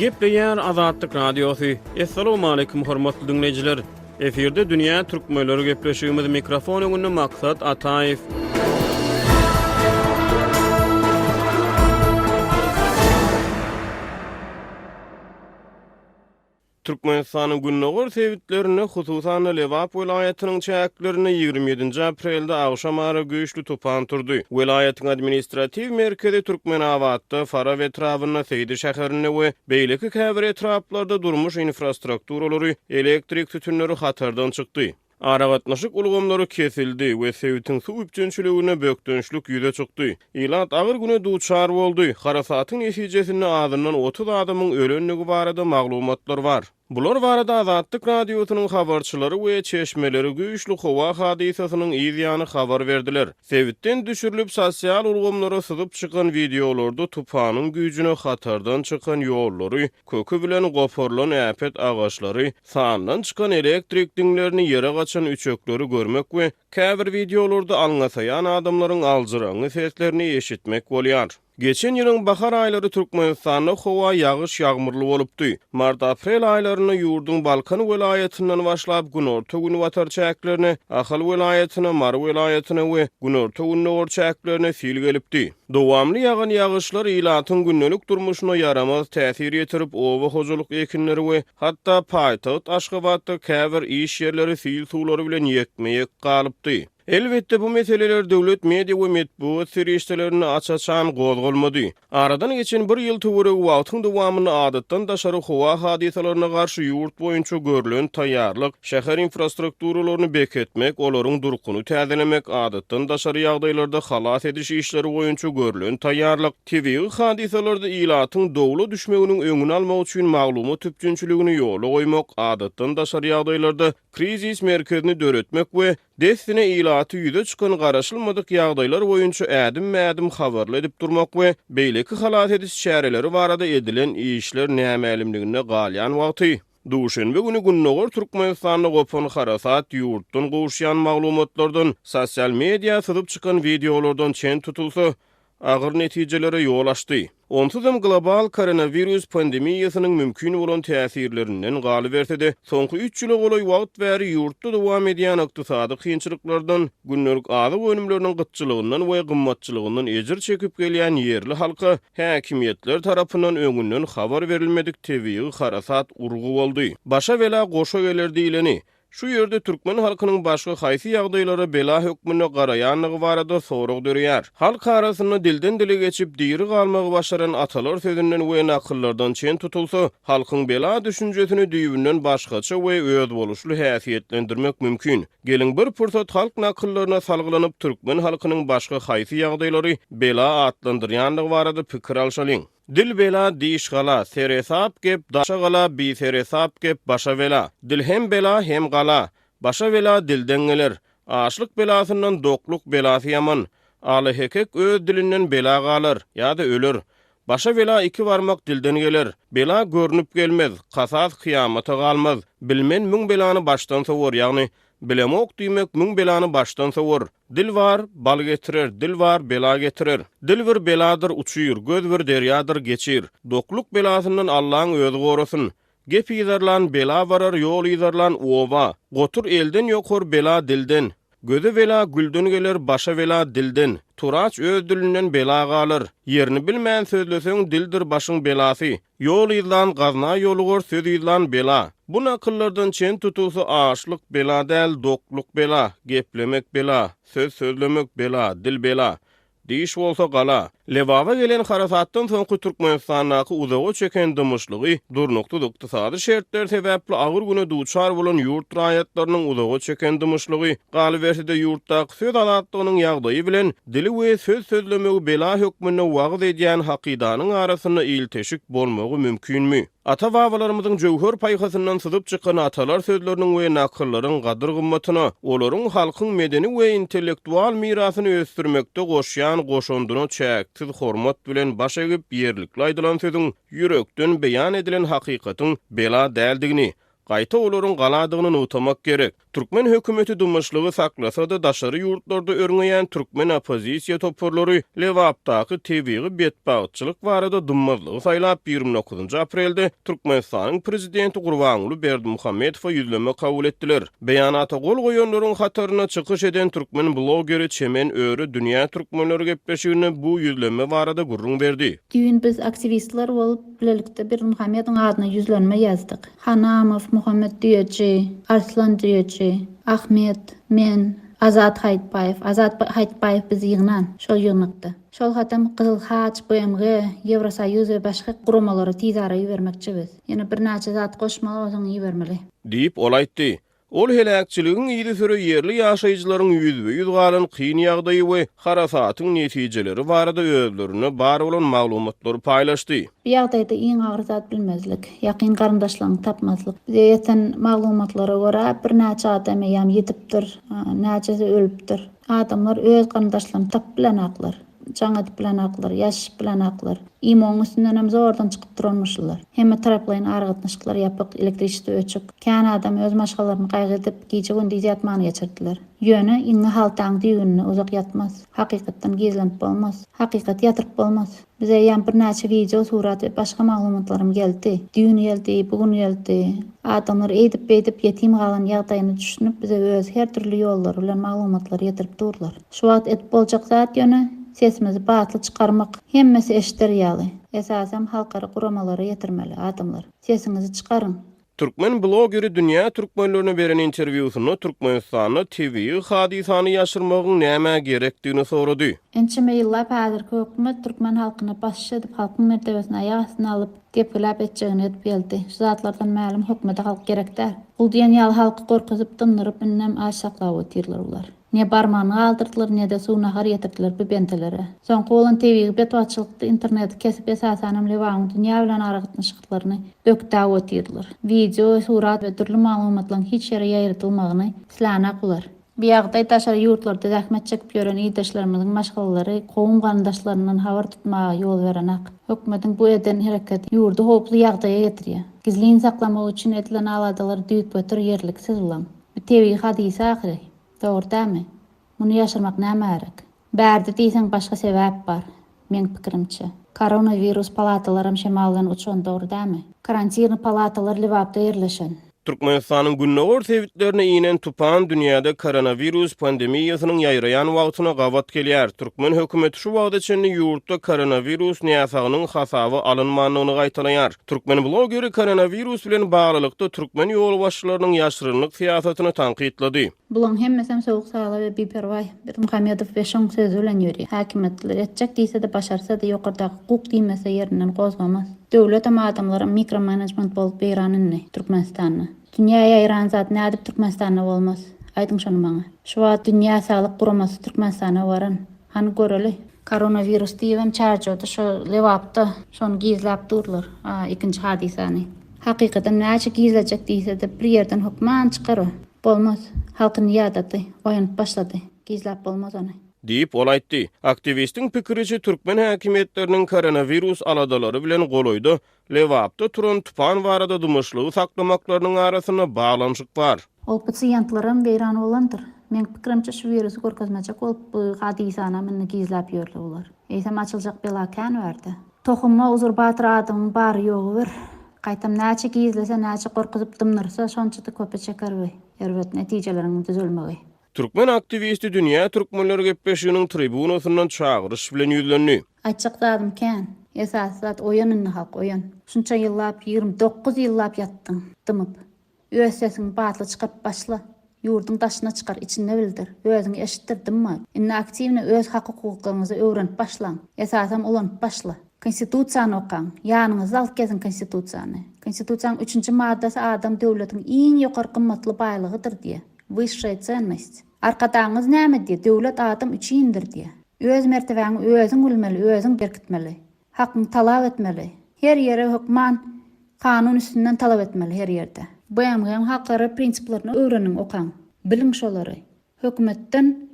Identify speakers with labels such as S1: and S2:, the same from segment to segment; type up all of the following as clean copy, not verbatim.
S1: Gepleýär Azatlyk Radiosu. Assalamu alaykum hormatly dinleyijiler. Eferde dünýä türkmenleri gepleşýümiz mikrofon öňünde maksat Ataýew. Türkmenistanyň günnäger sebitlerini hususan Lewap welaýatynyň çäklerini 27 aprelde agşamary güýçli tupan turdy. Welaýatyň administrativ merkezi Türkmenawatda Fara we etrawyna Seydi şäherini we beýleki käbir etraplarda durmuş infrastrukturalary, elektrik tütünleri hatardan çykdy. Aragatnaşyk ulgamlary kesildi we sewitin su üpçünçiligine bökdönçlük ýüze çykdy. Ilat agyr güne duçar boldy. Harasatyň netijesinde adından 30 adamyň ölenligi barada maglumatlar bar. Bular barada Azatlyk Radiosynyň habarçylary we çeşmeleri güýçli howa hadisasynyň ýygyany habar berdiler. Sewitden düşürilip sosial ulgamlara syzyp çykan videolarda tupanyň güýjüne hatardan çykan ýollary, kökü bilen goparylan äpet agaçlary, sandan çykan elektrik diňlerini ýere gaçan üçekleri görmek we käbir videolarda alňasaýan adamlaryň alжyraňy seslerini eşitmek bolýar. Geçen ýylyň bahar aýlary Türkmenistanda howa ýagyş ýagmurly bolupdy. Mart-aprel aýlaryny ýurdun Balkan welaýatyndan başlap günorta güni watar çäklerini, Ahal welaýatyna, Mar welaýatyna we günorta güni çäklerini sil gelipdi. Dowamly ýagan ýagyşlar ilatyň günnelik durmuşyna yaramaz täsir ýetirip owa hojalyk ekinleri we hatda paýtagat Aşgabatda käbir iş ýerleri sil suwlary bilen ýekmejek galypdy. Elbette bu meseleler döwlet media we medeniýet serişdelerini açaçan gozgolmady. Aradan geçen bir ýyl töwereg wagtyň dowamyny adatdan daşary howa hadisalaryna garşy ýurt boýunça görülen taýýarlyk, şäher infrastrukturalaryny beketmek, olaryň durkuny täzelemek, adatdan daşary ýagdaýlarda halas ediş işleri boýunça görülen taýýarlyk, TV hadisalarda ilatyň dowla düşmeginiň öňüni almak üçin maglumat tüpçünçiligini ýola goýmak, adatdan daşary ýagdaýlarda krizis merkezini döretmek we desine ilaty ýüze çykan garaşylmadyk ýagdaýlar boýunça ädim-mädim habarly edip durmak we beýleki halat ediş şähereleri barada edilen işler nämelimligine galýan wagty. Duşenbe güni günnäger Türkmenistanda gopan harasat ýurtdan gowşýan maglumatlardan, sosial media syzyp çykan videolardan çen tutulsa, agyr netijelere ýol açdy. Onsuzam global koronavirus pandemiýasynyň mümkin bolan täsirlerinden galy bersede, soňky 3 ýyla golay wagt bäri ýurtda dowam edýän ykdysady kynçylyklardan, günnelik azyk önümleriniň gytçylygyndan we gymmatçylygyndan ejir çekip gelýän ýerli halka häkimetler tarapyndan öňünden habar berilmedik tebigy harasat urgu boldy. Başa bela goşa gelerdi ileni. Şu ýerde türkmen halkynyň başga haýsy ýagdaýlara bela hökmüne garaýanlygy barada sorag dörýär. Halk arasyna dilden dile geçip diýri galmagy başaran atalar sözünden we nakyllardan çen tutulsa, halkyň bela düşünjesini düýbünden başgaça we öz boluşly häsiýetlendirmek mümkin. Gelin bir pursat halk nakyllaryna salgylanyp türkmen halkynyň başga haýsy ýagdaýlary bela atlandyrýanlygy barada pikir alşalyň. Dil bela diş gala, seresap gep daşa gala, bi seresap gep başa bela. Dil hem bela hem gala, başa bela dilden geler. Aşlyk belasyndan dokluk belasy ýaman. Aly hekek öz dilinden bela galar, ýa-da öler. Başa bela iki barmak dilden geler. Bela görnüp gelmez, kasas kıyamata galmaz. Bilmen müň belany baştan sowar, ýagny bilemok diýmek müň belany baştan sowar. Dil var, bal getirir, dil var, bela getirir. Dil bir beladır uçuyur, göz bir deryadır geçir. Dokluk belasından Allah'ın özü gorasın. Gep ýazarlan bela varar, ýol ýazarlan oba. Gotur elden ýokor bela dilden. Gözü bela gülden gelir, başa bela dilden. Turaç öz dilinden bela galar. Yerini bilmän sözleseň dildir başyň belasy. Ýol ýylan gazna ýolugor, söz ýylan bela. Bu nakyllardan çen tutulsa aşlyk bela däl, dokluk bela, geplemek bela, söz sözlemek bela, dil bela. Diş bolsa gala. Lewaga gelen harasatdan soňky Türkmenistanyňky uzagy çeken dymyşlygy, durnukdy ykdysady şertler sebäpli agyr güne duçar bolan ýurt raýatlarynyň uzagy çeken dymyşlygy, galy bersede ýurtdaky söz alatlygynyň ýagdaýy bilen dili we söz sözlemegi bela hökmüne wagt edýän hakydanyň arasyna ilteşik bolmagy mümkinmi? Ata-babalarymyzyň jöwher paýhasyndan syzyp çykan atalar sözleriniň we nakyllaryň gadyr gymmatyna, olaryň halkyň medeni we intellektual mirasyny ösdürmekde goşýan goşondyna çäksiz hormat bilen baş egip ýerlikli aýdylan sözüň ýürekden beýan edilen hakykatyň bela däldigini, gaýta olaryň galadygyny utamak gerek. Türkmen hökümeti dumaşlygy saklasa da daşary ýurtlarda örňeýän türkmen opozisiýa toparlary Lewapdaky TV-ge betbagyçylyk barada dummazlygy saýlap 29 aprelde Türkmenistanyň prezidenti Gurbanguly Berdimuhammedow ýüzleme kabul etdiler. Beýanata gol goýanlaryň hataryna çykyş eden türkmen blogeri Çemen Öre dünýä türkmenleri gepleşigine bu ýüzleme barada gurrun berdi.
S2: Düýün biz aktivistler bolup bilelikde Berdimuhammedowyň adyna ýüzlenme ýazdyk. Hanamow, Muhammed Düýeci, Arslan Düýeci, Ahmet, men, Azat Haýtbaýew. Azat Haýtbaýew bizi ýygnan, şol ýygnykdy. Şol hatam Gyzyl Haç, BMG, Ýewrosoýuz we başga gurulmalary tizara ýermekçibiz. Ýene bir näçe zat goşmaly oňa ýermeli.
S1: Diýip ol aýtdy. Ol helakçylygyň ýyly süre ýerli ýaşaýjylaryň ýüzbe-ýüz galan kyn ýagdaýy we harasatyň netijeleri barada özlerine bar bolan maglumatlary paýlaşdy.
S2: Bu ýagdaýda iň agyr zat bilmezlik, ýakyn garyndaşlaryny tapmazlyk. Bize ýeten maglumatlara görä bir näçe adam ýam ýetipdir, näçesi ölüpdir. Adamlar öz garyndaşlaryny tap bilen aklar. Jaňa bilen aklar, ýaş bilen aklar. İmoň üstünden hem zordan çykyp duranmışlar. Hemme taraplaryň argatnaşyklar ýapyk, elektrikçi öçük. Kän adam öz maşgalaryny gaýgy edip gije gündüz ýatmany geçirdiler. Ýöne iňe haltaň diýünne uzak ýatmaz. Hakykatdan gizlenip bolmaz. Hakykat ýatyryp bolmaz. Bize ýam bir näçe video, surat we başga maglumatlarym geldi. Düýün geldi, bugün geldi. Adamlar edip ýetim galan ýagdaýyny düşünüp bize öz her türlü ýollar bilen maglumatlar ýetirip durdular. Şu wagt et boljak zat ýöne sesimizi batly çykarmak hemmesi eşitdir ýaly. Esasam halkara guramalara ýetirmeli adamlar. Sesinizi çykarın.
S1: Türkmen blogeri dünýä türkmenlerine beren interwýusyny Türkmenistanyň TV hadisany ýaşyrmagyň näme gerekdigini sorady.
S2: Ençeme ýyllap häzirki hökümet türkmen halkyna başçy edip halkyň mertebesini aýag astyna alyp gepläp etjegini edip geldi. Şu zatlardan ma'lum hökümete halk gerekdir. Bul diýen ýaly halky gorkuzyp dyndyryp innem aşaklap otirler ular. Ne barmany galdyrdylar, ne de suwna har ýetirdiler bu bentelere. Soňky bolan TV betwaçylykdy internet kesip esasanam lewaň dünýä bilen aragatnaşyklaryny dökdä otirdiler. Video, surat we türlü maglumatlaryň hiç ýere ýaýrtylmagyny islänak ular. Bu ýagdaý taşary ýurtlarda zähmet çekip ýören ýetişlerimiziň maşgalalary gowum garyndaşlaryndan habar tutmaga ýol berenak. Hökümetiň bu eden hereketi ýurdu hoply ýagdaýa getirýär. Gizliň saklamak üçin edilen aladalar düýüp götür ýerliksiz ulan. Bu TV hadisy ahyry. Dogry-dämi? Muny ýaşyrmak näme gerek? Bärde diýsen başga sebäp bar. Men pikirimçe. Koronavirus palatalarym şemaldan uçan dogry-dämi? Karantin palatalar Lewapda ýerleşen.
S1: Türkmenistanyň günnäger sebitlerine inen tupan dünýäde koronavirus pandemiýasynyň ýaýraýan wagtyna gawat gelýär. Türkmen hökümeti şu wagda içinde ýurtda koronavirus näsagynyň hasaby alynmanlygyny gaýtalaýar. Türkmen blogeri koronavirus bilen baglykda türkmen ýol başçylarynyň ýaşyrynlyk siýasatyny tanqidlady.
S2: Bulan hemmesem soğuk sağla ve bipervay. Berdimuhammedow ve şoň sözü bilen ýöri. Häkimetler etjek diýse de başarsa da ýokardaky hukuk diýmese ýerinden gozgamaz. Döwlet ama adamlara mikromanagement bolup beýranynny Türkmenistanyň. Dünýä ýaýran zat nädip Türkmenistanyň bolmaz. Aýdyň şonu maňa. Şu wagt dünýä saglyk guramasy Türkmenistanyň baran. Hany göreli. Koronavirus diýen çarjyda şu Lewapda şonu gizläp durlar. Ikinji hadisany. Hakykatan näçe gizlejek diýse de bir ýerden hukman çykary. Bolmaz. Halkyň ýadaty oýanyp başlady. Gizläp bolmaz ony.
S1: Diýip ol aýtdy. Aktivistiň pikiriçe türkmen häkimetleriniň koronavirus aladalary bilen goloýdy. Lewapda turan tupan barada dumaşlygy saklamaklarynyň arasyna baglanşyk bar.
S2: Ol pasientlaryň beýran bolandyr. Men pikirimçe şu virusy görkezmejek bolup bu hadisany meni gizläp ýörler ular. Eýsem açyljak belakan berdi. Tohumma uzur batyr adymy bar ýogy bir. Gaýtam näçe gizlese, näçe gorkuzyp dymnyrsa şonçady köpe çeker we erbet netijeleriň düzelmegi.
S1: Türkmen aktivisti dünýä türkmenleri gepleşiginiň tribunasyndan çagyryş bilen ýüzlenýär.
S2: Açyk zadym kän. Esas zat oýanyny halk oýan. Şunça ýyllap 29 ýyllap ýatdyň dymyp. Öz sesiň batly çykyp başla. Ýurduň daşyna çykar, içinde bildir. Özüňi eşitdirdimmi? Inne aktiwni öz hak hukukyňyzy öwrenip başlaň. Esasam ulanyp başla. Konstitusiýany okan. Ýanyňyzda alyp gezin konstitusiýany. Konstitusiýanyň 3-nji maddasy adam döwletiň iň ýokarky gymmatly baýlygydyr diýe. Высшая ценность. Arkadaňyz näme diýe? Döwlet adam üçindir diýe. Öz mertebeňi özüň bilmeli, özüň berkitmeli. Hakyny talap etmeli. Her ýere hukman kanun üstünden talap etmeli her ýerde. Bu hem haklara prinsiplaryny öwrenin okan. Biliň şolary. Hökümetden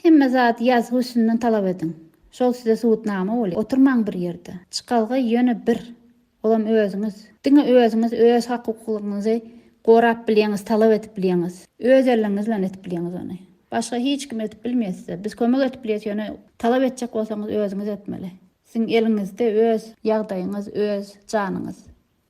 S2: hemme zat ýazygy üstünden talap edin. Şol size suwutnama boli. Oturmaň bir ýerde. Çykalga ýöne bir. Olam özüňiz. Diňe özüňiz öz hak hukuklaryňyzy gorap bilýäňiz, talap etip bilýäňiz. Öz eliniz bilen etip bilýäňiz ony. Başga hiç kim etip bilmeýär. Biz kömek etip bilýäňiz, talap etjek bolsaňyz özüňiz etmeli. Siň eliňizde öz ýagdaýyňyz, öz janyňyz.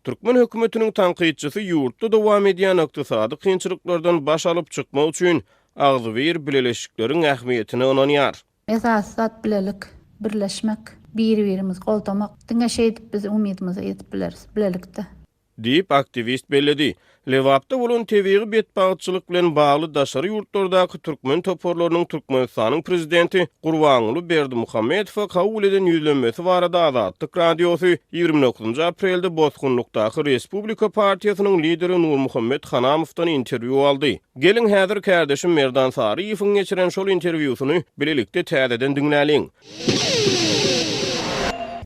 S1: Türkmen hökümetiniň tanqidçisi ýurtda dowam edýän ykdysady kynçylyklardan baş alyp çykmak üçin agzybir bileleşikleriň ähmiýetini onanýar.
S2: Esas zat bilelik, birleşmek, bir-birimiz goltamak. Diňe şeýdip biz umydymyzy ýetip bileriz, bilelikde.
S1: Diýip aktivist belledi. Lewapda bolan tebiği betbagyçylyk bilen bagly daşary ýurtlardaky türkmen toporlarynyň Türkmenistanyň prezidenti Gurbanuly Berdimuhammedow kabul eden ýüzlenmesi barada Azatlyk radiosu 29 aprelde Bozgunlukdaky Respublika Partiýasynyň lideri Nurmuhammed Hanamowdan interwiu aldy. Gelin häzir kardeşim Merdan Sariýewiň geçiren şol interwiusyny bilelikde täzeden dinläliň.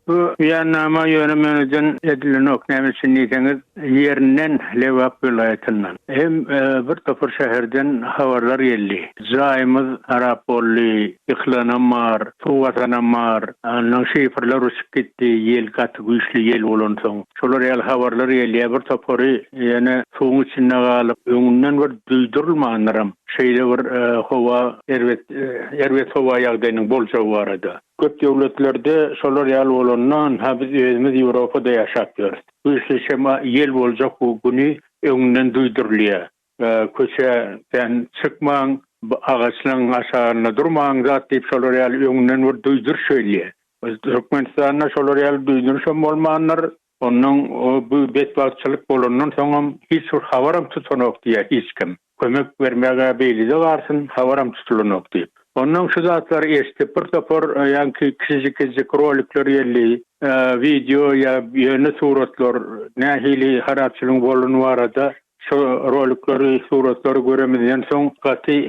S3: Bu ýanama ýönemelden edilen oknämesini diýseniz ýerinden Lewap vilayetininden. Hem bir topur şäherden habarlar geldi. Jaýymyz harap boldy, ýyklanamar, suwatanamar, anyň şifrler uçup gitdi, ýel gaty güýçli ýel bolan soň. Şolar ýaly habarlar geldi. Bir topury ýene suwun içinde galyp, öňünden bir duýdurulmanlaram. Şeýle bir howa, erwet howa ýagdaýynyň boljagy barada. Köp döwletlerde şolar ýaly bolandan biz özümiz Ýewropada ýaşapýar. Bu şema ýel boljak bu güni öňünden duýdurulýar. Köçeden çykmaň, agaçlaryň aşagyna durmaň zat diýip şolar ýaly öňünden bir duýdur şöýleýär. Biz Türkmenistanda şolar ýaly duýdurşam bolmanlar, onuň bu betbagyçylyk bolandan soň hiç bir habaram tutanok diýär hiç kim. Kömek bermäge beýlide garsyn habaram tutulanok diýip. Onun şu zatlar eşitip bir topor yani küçük rolikler yerli, video ya yeni suratlar, nehili harapçılığın bolunu varada şu rolikleri, suratları göremediğin son katı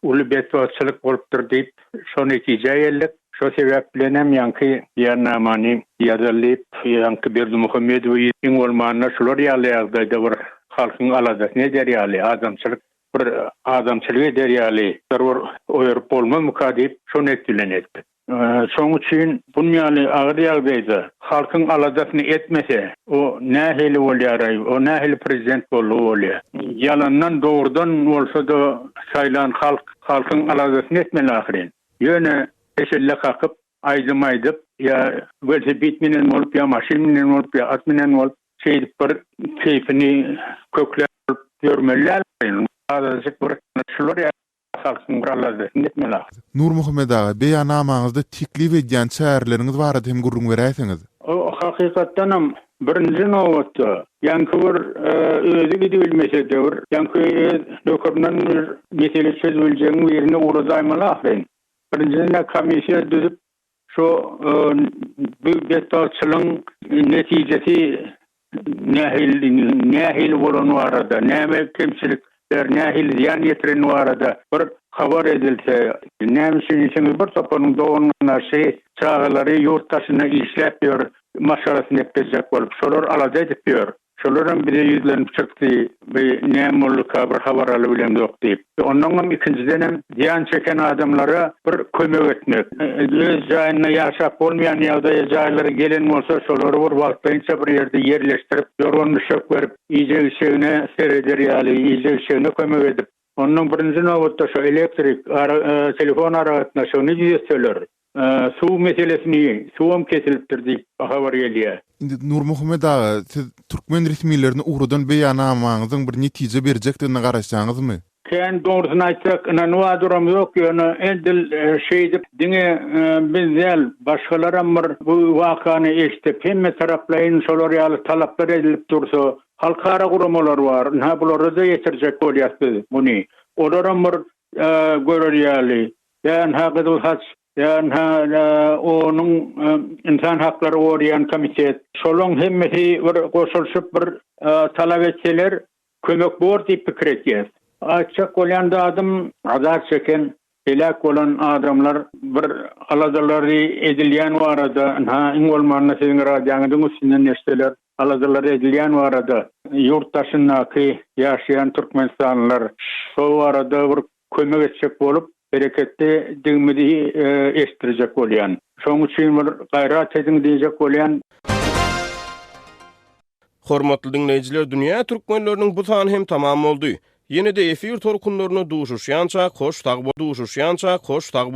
S3: ulu betbaçılık oluptur deyip şu netice yerlik. Şu sebeplenem yankı yarnamani yazılayıp yankı Berdimuhammedow ýyň olmanına şular ýaly var halkın aladat ne der ýaly adamçılık bir adamçylyk derýaly bir oýurup bolmaz mukadip şonu etdilenetdi. Şoň üçin bu ýaly agyr ýagdaýda halkyň aladatyny etmese, o nähili bolýar, o nähili prezident bolýar. Yalandan dogrudan bolsa da saýlan halkyň aladatyny etmeli ahyrin. Ýöne eşelle kakyp, aýdyp ya velosiped menen bolup, ya maşin menen bolup, ya at menen bolup, şeýdip bir keyfini kökläp görmeliler.
S4: Nurmuhammed ağa, beýanamaňyzda teklip edýän çäreleriňiz barada hem gurrun beräsiňiz.
S3: O hakykatdanam birinji nowatda ýanky bir özü gidi bilmese de bir ýanky dokurdan bir mesele çözüljegi ýerine urazaýmaly ahyrin. Birinjinde komissiýa düzüp şu bu betbaçylygyň netijesi nähil bolan barada, näme kemçilikler, nähil ziýan ýetiren barada bir habar edilse, näme üçin bir topanyň dowrunyna çağalary ýurtdaşyna işläp ýör, maşarasyny etjek bolup, şolar alada edip ýör. Şolaryň biri ýüzlenip çykdy, näme bolýar bir habar alyp bilen ýok diýip. Ondan ikinciden hem ziýan çeken adamlara bir kömek etmek. Öz jaýyna ýaşap bolmaýan ýagdaýa jaýlara gelen bolsa, şolary bir wagtynça bir ýerde ýerleşdirip, ýorgunlyşyk berip, iýjegine sereder ýaly, iýjegine kömek edip. Ondan birinji nowatda şu elektrik telefon aragatna şonu diýerler. Suw meselesini, suwam kesilipdir diýip habar gelýär.
S4: Indi Nurmuhammed ağa, siz türkmen resmiýetlerini uğrudan beýanamaňyzyň bir netije berjekdigine garaşsaňyzmy?
S3: Ken doğrusunu aýtsak, inanwa durum ýok, ýöne endil şeýdip diňe bizler başgalaram bu wakany eşitip hemme taraplaryň şolar ýaly talaplar edilip dursa, halkara guramalar bar, ha bulary da ýetirjek bolýar muny. Olaram bir görýärli. Ýani haqydy haç ýani onuň insan haklary gorýan komisiýet. Şolaryň hemmesi bir goşulşyp bir talap etseler, kömek bor diýip pikir etýär. Açık olan da adam azar çeken helak olan adamlar bir aladaları edilýän barada iň bolmanyna siziň radioňyzyň üstünden neşteler aladaları edilýän barada ýurtdaşynaky ýaşaýan türkmenistanlylar şol barada bir kömek etjek bolup bereketli diňmidi eşdirjek bolýan. Şoň üçin bir gaýrat ediň diýjek bolýan.
S1: Hormatly dinleyijiler, dünýä türkmenleriniň bu sany hem tamam boldy. Ýene-de efir torkunlaryna duşuşýança hoş tag